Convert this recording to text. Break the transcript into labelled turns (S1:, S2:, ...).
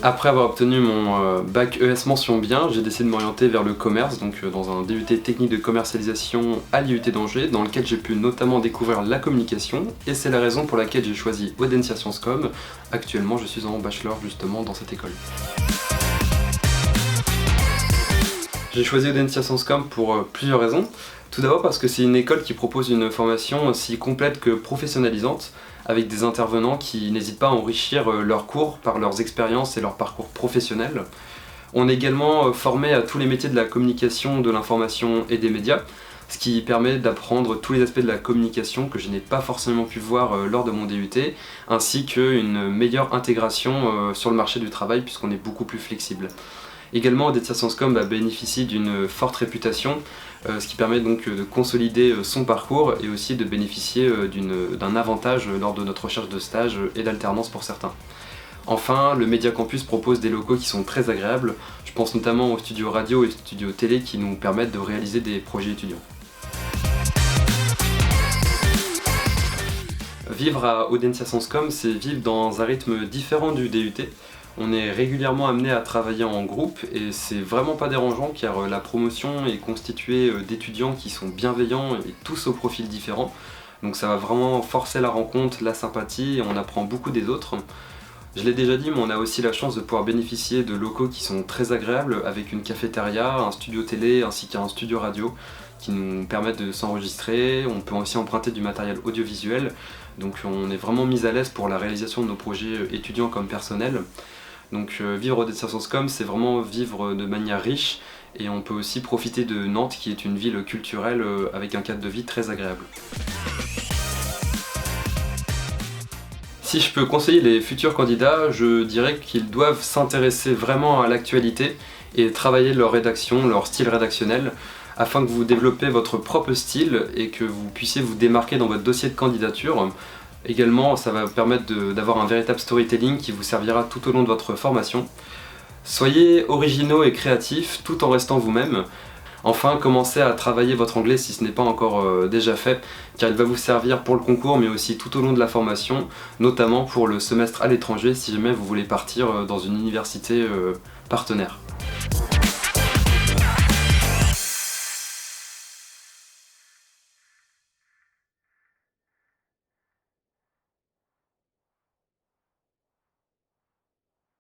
S1: Après avoir obtenu mon bac ES mention bien, j'ai décidé de m'orienter vers le commerce, donc dans un DUT technique de commercialisation à l'IUT d'Angers, dans lequel j'ai pu notamment découvrir la communication, et c'est la raison pour laquelle j'ai choisi Audencia Sciences Com. Actuellement, je suis en bachelor justement dans cette école. J'ai choisi Audencia Sciences Com pour plusieurs raisons. Tout d'abord parce que c'est une école qui propose une formation aussi complète que professionnalisante, avec des intervenants qui n'hésitent pas à enrichir leurs cours par leurs expériences et leur parcours professionnel. On est également formé à tous les métiers de la communication, de l'information et des médias, ce qui permet d'apprendre tous les aspects de la communication que je n'ai pas forcément pu voir lors de mon DUT, ainsi qu'une meilleure intégration sur le marché du travail puisqu'on est beaucoup plus flexible. Également, Audencia Sciences Com bénéficie d'une forte réputation, ce qui permet donc de consolider son parcours et aussi de bénéficier d'un avantage lors de notre recherche de stage et d'alternance pour certains. Enfin, le Média Campus propose des locaux qui sont très agréables. Je pense notamment aux studios radio et studios télé qui nous permettent de réaliser des projets étudiants. Vivre à Audencia Sciences Com, c'est vivre dans un rythme différent du DUT. On est régulièrement amené à travailler en groupe et c'est vraiment pas dérangeant car la promotion est constituée d'étudiants qui sont bienveillants et tous au profil différent. Donc ça va vraiment forcer la rencontre, la sympathie et on apprend beaucoup des autres. Je l'ai déjà dit, mais on a aussi la chance de pouvoir bénéficier de locaux qui sont très agréables avec une cafétéria, un studio télé ainsi qu'un studio radio qui nous permettent de s'enregistrer. On peut aussi emprunter du matériel audiovisuel, donc on est vraiment mis à l'aise pour la réalisation de nos projets étudiants comme personnels. Donc vivre Audencia Sciences Com, c'est vraiment vivre de manière riche et on peut aussi profiter de Nantes qui est une ville culturelle avec un cadre de vie très agréable. Si je peux conseiller les futurs candidats, je dirais qu'ils doivent s'intéresser vraiment à l'actualité et travailler leur rédaction, leur style rédactionnel, afin que vous développez votre propre style et que vous puissiez vous démarquer dans votre dossier de candidature. Également, ça va permettre d'avoir un véritable storytelling qui vous servira tout au long de votre formation. Soyez originaux et créatifs tout en restant vous-même. Enfin, commencez à travailler votre anglais si ce n'est pas encore déjà fait, car il va vous servir pour le concours mais aussi tout au long de la formation, notamment pour le semestre à l'étranger si jamais vous voulez partir dans une université partenaire.